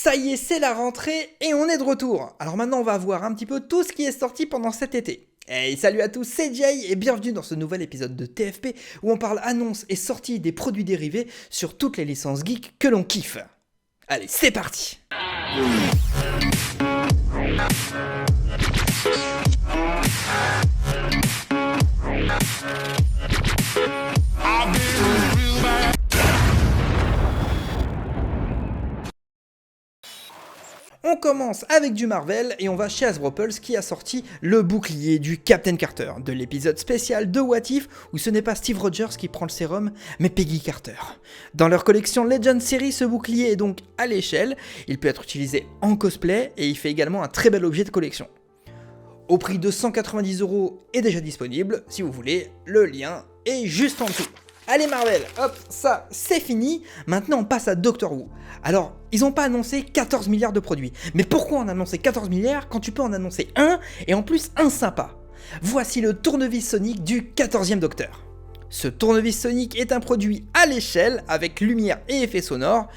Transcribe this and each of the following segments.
Ça y est, c'est la rentrée et on est de retour. Alors maintenant, on va voir un petit peu tout ce qui est sorti pendant cet été. Hey, salut à tous, c'est Jay et bienvenue dans ce nouvel épisode de TFP où on parle annonces et sorties des produits dérivés sur toutes les licences geeks que l'on kiffe. Allez, c'est parti! On commence avec du Marvel et on va chez Hasbro Pulse qui a sorti le bouclier du Captain Carter, de l'épisode spécial de What If où ce n'est pas Steve Rogers qui prend le sérum, mais Peggy Carter. Dans leur collection Legend Series, ce bouclier est donc à l'échelle, il peut être utilisé en cosplay et il fait également un très bel objet de collection. Au prix de 190€ est déjà disponible, si vous voulez, le lien est juste en dessous. Allez Marvel, hop, ça c'est fini, maintenant on passe à Doctor Who. Alors, ils n'ont pas annoncé 14 milliards de produits, mais pourquoi en annoncer 14 milliards quand tu peux en annoncer un, et en plus un sympa? Voici le tournevis sonique du 14e Docteur. Ce tournevis sonique est un produit à l'échelle, avec lumière et effets sonores.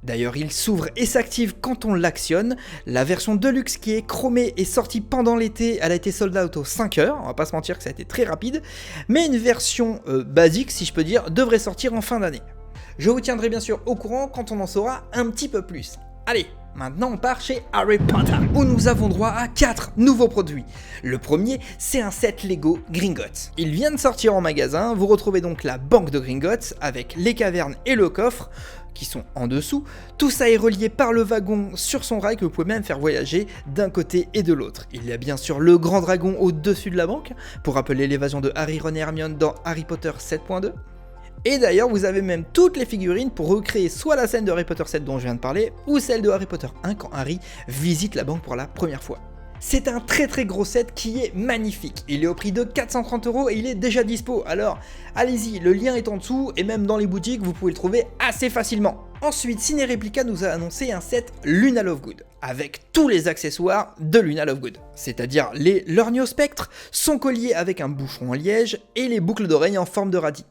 D'ailleurs, il s'ouvre et s'active quand on l'actionne. La version Deluxe qui est chromée est sortie pendant l'été, elle a été sold out aux 5 heures, on va pas se mentir que ça a été très rapide, mais une version basique, si je peux dire, devrait sortir en fin d'année. Je vous tiendrai bien sûr au courant quand on en saura un petit peu plus. Allez, maintenant on part chez Harry Potter, où nous avons droit à 4 nouveaux produits. Le premier, c'est un set Lego Gringotts. Il vient de sortir en magasin, vous retrouvez donc la banque de Gringotts avec les cavernes et le coffre, qui sont en dessous. Tout ça est relié par le wagon sur son rail que vous pouvez même faire voyager d'un côté et de l'autre. Il y a bien sûr le grand dragon au-dessus de la banque, pour rappeler l'évasion de Harry, Ron et Hermione dans Harry Potter 7.2. Et d'ailleurs, vous avez même toutes les figurines pour recréer soit la scène de Harry Potter 7 dont je viens de parler, ou celle de Harry Potter 1 quand Harry visite la banque pour la première fois. C'est un très gros set qui est magnifique. Il est au prix de 430€ et il est déjà dispo. Alors, allez-y, le lien est en dessous et même dans les boutiques, vous pouvez le trouver assez facilement. Ensuite, Ciné Replica nous a annoncé un set Luna Lovegood, avec tous les accessoires de Luna Lovegood. C'est-à-dire les lorgnos spectres, son collier avec un bouchon en liège et les boucles d'oreilles en forme de radis.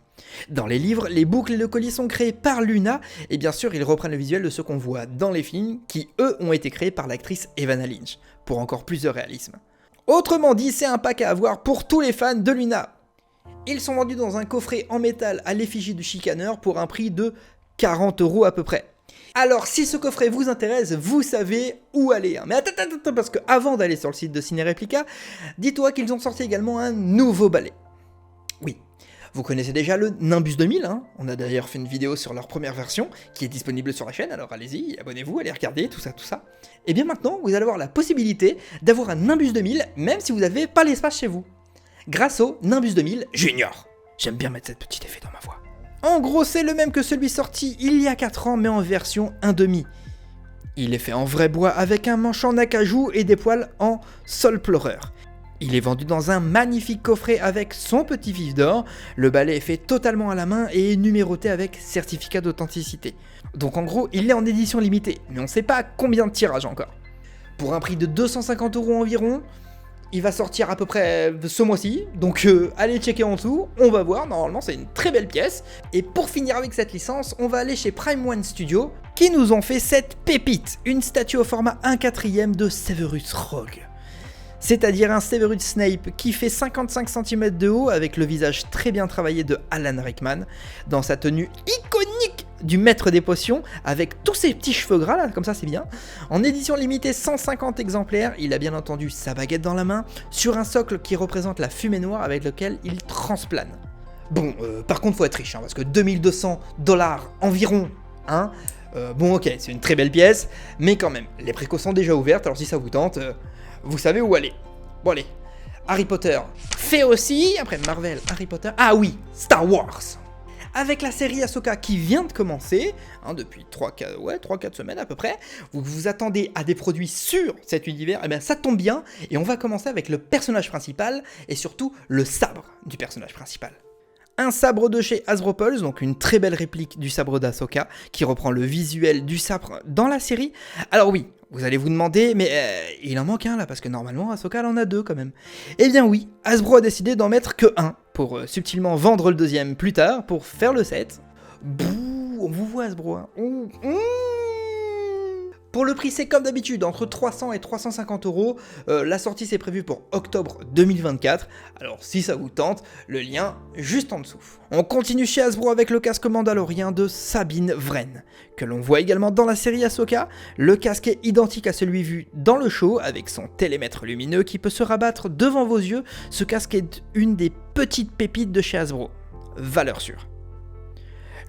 Dans les livres, les boucles et le collier sont créés par Luna, et bien sûr ils reprennent le visuel de ceux qu'on voit dans les films, qui eux ont été créés par l'actrice Evanna Lynch, pour encore plus de réalisme. Autrement dit, c'est un pack à avoir pour tous les fans de Luna. Ils sont vendus dans un coffret en métal à l'effigie du chicaneur pour un prix de 40€ à peu près. Alors si ce coffret vous intéresse, vous savez où aller. Mais attends, parce que avant d'aller sur le site de Ciné Replica, dis-toi qu'ils ont sorti également un nouveau balai. Oui. Vous connaissez déjà le Nimbus 2000, hein, on a d'ailleurs fait une vidéo sur leur première version, qui est disponible sur la chaîne, alors allez-y, abonnez-vous, allez regarder, tout ça. Et bien maintenant, vous allez avoir la possibilité d'avoir un Nimbus 2000, même si vous n'avez pas l'espace chez vous, grâce au Nimbus 2000 Junior. J'aime bien mettre cette petite effet dans ma voix. En gros, c'est le même que celui sorti il y a 4 ans, mais en version 1,5. Il est fait en vrai bois avec un manche en acajou et des poils en sol pleureur. Il est vendu dans un magnifique coffret avec son petit vif d'or, le balai est fait totalement à la main et est numéroté avec certificat d'authenticité. Donc en gros, il est en édition limitée, mais on ne sait pas combien de tirages encore. Pour un prix de 250€ environ, il va sortir à peu près ce mois-ci, donc allez checker en dessous, on va voir, normalement c'est une très belle pièce. Et pour finir avec cette licence, on va aller chez Prime One Studio, qui nous ont fait cette pépite, une statue au format 1/4 de Severus Rogue. C'est-à-dire un Severus Snape qui fait 55 cm de haut avec le visage très bien travaillé de Alan Rickman, dans sa tenue iconique du maître des potions, avec tous ses petits cheveux gras là, comme ça c'est bien. En édition limitée 150 exemplaires, il a bien entendu sa baguette dans la main, sur un socle qui représente la fumée noire avec lequel il transplane. Bon, par contre faut être riche, hein, parce que 2200$ environ, hein. Bon ok, c'est une très belle pièce, mais quand même, les précaux sont déjà ouvertes, alors si ça vous tente, vous savez où aller. Bon allez, Harry Potter fait aussi, après Marvel, Harry Potter, ah oui, Star Wars. Avec la série Ahsoka qui vient de commencer, hein, depuis 3-4 semaines à peu près, vous vous attendez à des produits sur cet univers, et bien ça tombe bien, et on va commencer avec le personnage principal, et surtout le sabre du personnage principal. Un sabre de chez Hasbro Pulse, donc une très belle réplique du sabre d'Ahsoka, qui reprend le visuel du sabre dans la série. Alors oui, vous allez vous demander, mais il en manque un là, parce que normalement Ahsoka elle en a 2 quand même. Eh bien oui, Hasbro a décidé d'en mettre que 1, pour subtilement vendre le deuxième plus tard, pour faire le set. Bouh, on vous voit Hasbro, hein. Pour le prix, c'est comme d'habitude, entre 300 et 350 euros. La sortie, c'est prévu pour octobre 2024. Alors, si ça vous tente, le lien juste en dessous. On continue chez Hasbro avec le casque mandalorien de Sabine Wren, que l'on voit également dans la série Ahsoka. Le casque est identique à celui vu dans le show, avec son télémètre lumineux qui peut se rabattre devant vos yeux. Ce casque est une des petites pépites de chez Hasbro. Valeur sûre.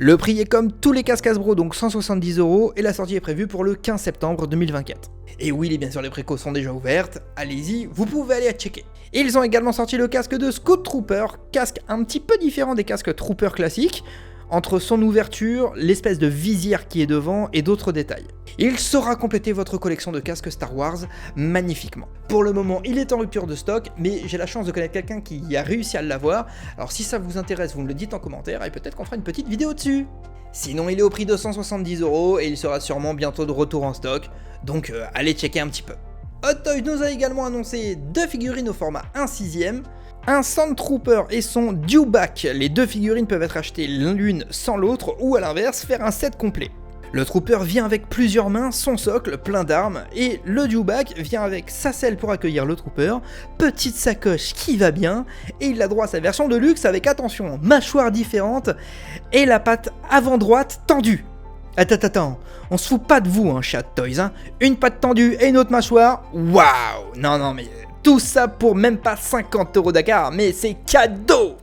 Le prix est comme tous les casques Hasbro, donc 170 euros, et la sortie est prévue pour le 15 septembre 2024. Et oui, bien sûr, les précos sont déjà ouvertes, allez-y, vous pouvez aller à checker. Ils ont également sorti le casque de Scout Trooper, casque un petit peu différent des casques Trooper classiques, entre son ouverture, l'espèce de visière qui est devant et d'autres détails. Il saura compléter votre collection de casques Star Wars magnifiquement. Pour le moment, il est en rupture de stock, mais j'ai la chance de connaître quelqu'un qui a réussi à l'avoir, alors si ça vous intéresse, vous me le dites en commentaire et peut-être qu'on fera une petite vidéo dessus. Sinon, il est au prix de 170 euros et il sera sûrement bientôt de retour en stock, donc allez checker un petit peu. Hot Toys nous a également annoncé 2 figurines au format 1/6, un Sandtrooper et son Dewback. Les 2 figurines peuvent être achetées l'une sans l'autre ou à l'inverse faire un set complet. Le Trooper vient avec plusieurs mains, son socle plein d'armes, et le Dewback vient avec sa selle pour accueillir le Trooper, petite sacoche qui va bien, et il a droit à sa version de luxe avec, attention, mâchoire différente et la patte avant droite tendue. Attends, on se fout pas de vous, hein, chat Toys, hein. Une patte tendue et une autre mâchoire, waouh. Non, mais tout ça pour même pas 50 euros d'écart, mais c'est cadeau.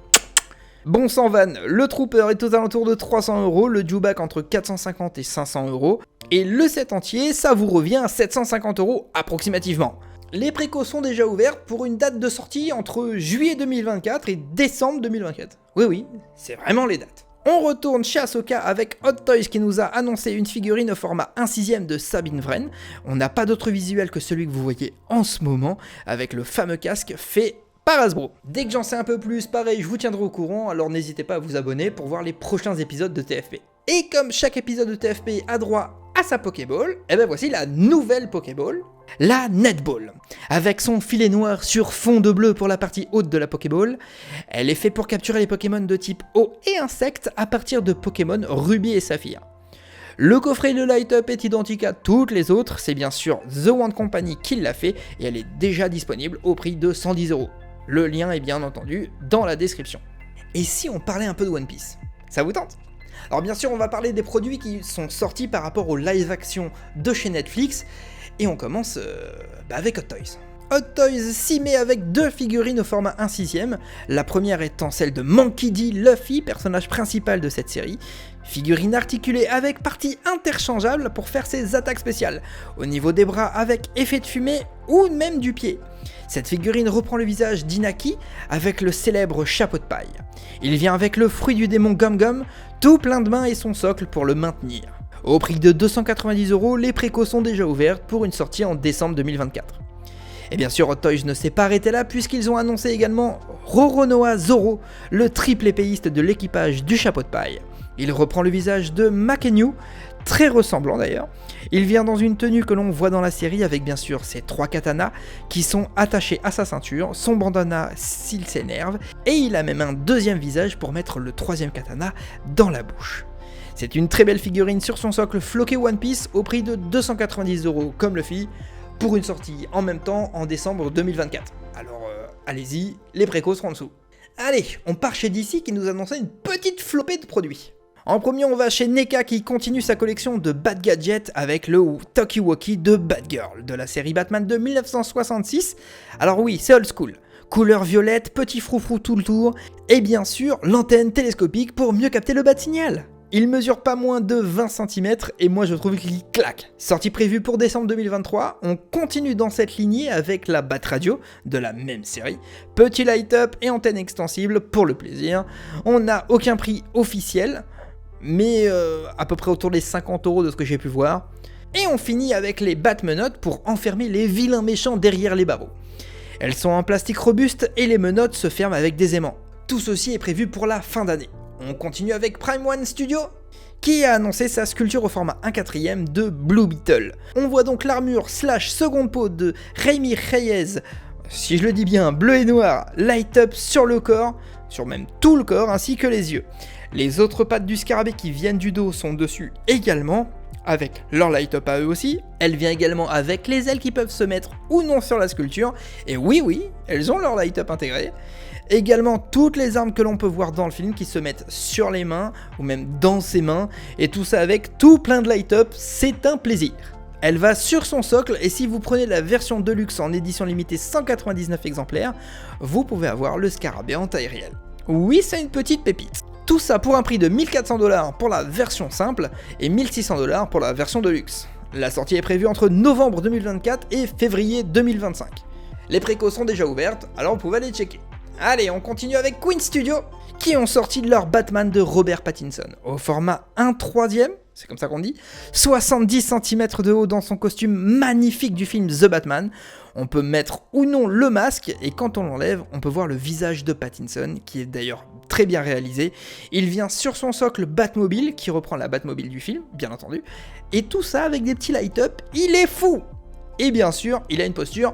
Bon sang van, le Trooper est aux alentours de 300 euros, le Dewback entre 450 et 500 euros, et le set entier, ça vous revient à 750 euros approximativement. Les précos sont déjà ouvertes pour une date de sortie entre juillet 2024 et décembre 2024. Oui, c'est vraiment les dates. On retourne chez Ahsoka avec Hot Toys qui nous a annoncé une figurine au format 1/6 de Sabine Wren. On n'a pas d'autre visuel que celui que vous voyez en ce moment, avec le fameux casque fait par Hasbro. Dès que j'en sais un peu plus, pareil, je vous tiendrai au courant, alors n'hésitez pas à vous abonner pour voir les prochains épisodes de TFP. Et comme chaque épisode de TFP a droit à sa Pokéball, et ben voici la nouvelle Pokéball, la Netball. Avec son filet noir sur fond de bleu pour la partie haute de la Pokéball, elle est faite pour capturer les Pokémon de type eau et insectes à partir de Pokémon Ruby et Saphir. Le coffret de Light-Up est identique à toutes les autres, c'est bien sûr The Wand Company qui l'a fait et elle est déjà disponible au prix de 110 euros. Le lien est bien entendu dans la description. Et si on parlait un peu de One Piece, ça vous tente ? Alors bien sûr, on va parler des produits qui sont sortis par rapport au live action de chez Netflix, et on commence avec Hot Toys. Hot Toys s'y met avec 2 figurines au format 1/6, la première étant celle de Monkey D. Luffy, personnage principal de cette série. Figurine articulée avec partie interchangeable pour faire ses attaques spéciales, au niveau des bras avec effet de fumée ou même du pied. Cette figurine reprend le visage d'Inaki avec le célèbre chapeau de paille. Il vient avec le fruit du démon Gum Gum, tout plein de mains et son socle pour le maintenir. Au prix de 290 euros, les précos sont déjà ouvertes pour une sortie en décembre 2024. Et bien sûr, Hot Toys ne s'est pas arrêté là puisqu'ils ont annoncé également Roronoa Zoro, le triple épéiste de l'équipage du chapeau de paille. Il reprend le visage de Mackenyu, très ressemblant d'ailleurs. Il vient dans une tenue que l'on voit dans la série avec bien sûr ses 3 katanas qui sont attachés à sa ceinture, son bandana s'il s'énerve, et il a même un deuxième visage pour mettre le 3e katana dans la bouche. C'est une très belle figurine sur son socle floqué One Piece au prix de 290 euros comme Luffy, pour une sortie en même temps en décembre 2024. Alors allez-y, les précos seront en dessous. Allez, on part chez DC qui nous annonçait une petite flopée de produits. En premier, on va chez NECA qui continue sa collection de Bad Gadget avec le Talkie-Walkie de Batgirl de la série Batman de 1966. Alors oui, c'est old school. Couleur violette, petit froufrou tout le tour, et bien sûr l'antenne télescopique pour mieux capter le bat-signal. Il mesure pas moins de 20 cm et moi je trouve qu'il claque. Sortie prévue pour décembre 2023, on continue dans cette lignée avec la Bat Radio de la même série. Petit light-up et antenne extensible pour le plaisir. On n'a aucun prix officiel, mais à peu près autour des 50 euros de ce que j'ai pu voir. Et on finit avec les Bat-menottes pour enfermer les vilains méchants derrière les barreaux. Elles sont en plastique robuste et les menottes se ferment avec des aimants. Tout ceci est prévu pour la fin d'année. On continue avec Prime One Studio, qui a annoncé sa sculpture au format 1/4 de Blue Beetle. On voit donc l'armure / seconde peau de Jaime Reyes, si je le dis bien, bleu et noir, light up sur le corps, sur même tout le corps, ainsi que les yeux. Les autres pattes du scarabée qui viennent du dos sont dessus également, avec leur light-up à eux aussi. Elle vient également avec les ailes qui peuvent se mettre ou non sur la sculpture. Et oui, elles ont leur light-up intégré. Également toutes les armes que l'on peut voir dans le film qui se mettent sur les mains ou même dans ses mains. Et tout ça avec tout plein de light-up, c'est un plaisir. Elle va sur son socle et si vous prenez la version Deluxe en édition limitée 199 exemplaires, vous pouvez avoir le scarabée en taille réelle. Oui, c'est une petite pépite. Tout ça pour un prix de 1400$ pour la version simple et 1600$ pour la version Deluxe. La sortie est prévue entre novembre 2024 et février 2025. Les précos sont déjà ouvertes, alors vous pouvez aller checker. Allez, on continue avec Queen Studio, qui ont sorti leur Batman de Robert Pattinson, au format 1/3, c'est comme ça qu'on dit, 70 cm de haut dans son costume magnifique du film The Batman. On peut mettre ou non le masque, et quand on l'enlève, on peut voir le visage de Pattinson, qui est d'ailleurs très bien réalisé. Il vient sur son socle Batmobile, qui reprend la Batmobile du film, bien entendu, et tout ça avec des petits light-up, il est fou! Et bien sûr, il a une posture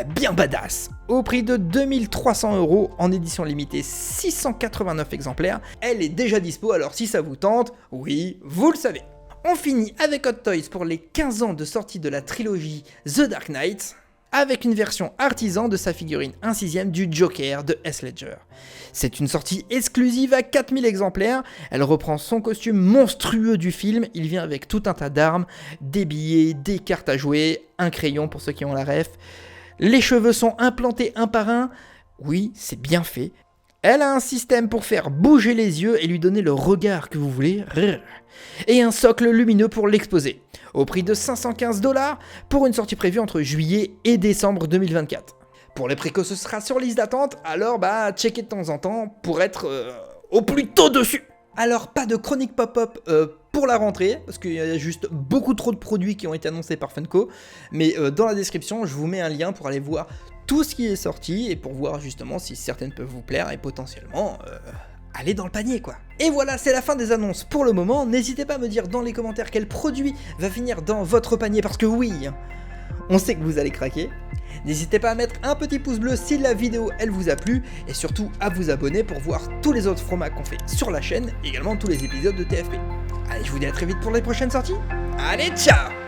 bien badass. Au prix de 2300€ en édition limitée 689 exemplaires, elle est déjà dispo, alors si ça vous tente, oui, vous le savez. On finit avec Hot Toys pour les 15 ans de sortie de la trilogie The Dark Knight, avec une version artisan de sa figurine 1/6 du Joker de Heath Ledger. C'est une sortie exclusive à 4000 exemplaires, elle reprend son costume monstrueux du film, il vient avec tout un tas d'armes, des billets, des cartes à jouer, un crayon pour ceux qui ont la ref. Les cheveux sont implantés un par un, oui, c'est bien fait. Elle a un système pour faire bouger les yeux et lui donner le regard que vous voulez, et un socle lumineux pour l'exposer, au prix de 515$ pour une sortie prévue entre juillet et décembre 2024. Pour les précos, ce sera sur liste d'attente, alors checkez de temps en temps pour être au plus tôt dessus. Alors pas de chronique pop-up pour la rentrée, parce qu'il y a juste beaucoup trop de produits qui ont été annoncés par Funko, mais dans la description je vous mets un lien pour aller voir tout ce qui est sorti et pour voir justement si certaines peuvent vous plaire et potentiellement aller dans le panier quoi. Et voilà, c'est la fin des annonces pour le moment. N'hésitez pas à me dire dans les commentaires quel produit va finir dans votre panier parce que oui, on sait que vous allez craquer. N'hésitez pas à mettre un petit pouce bleu si la vidéo elle vous a plu et surtout à vous abonner pour voir tous les autres formats qu'on fait sur la chaîne et également tous les épisodes de TFP. Allez, je vous dis à très vite pour les prochaines sorties. Allez, ciao!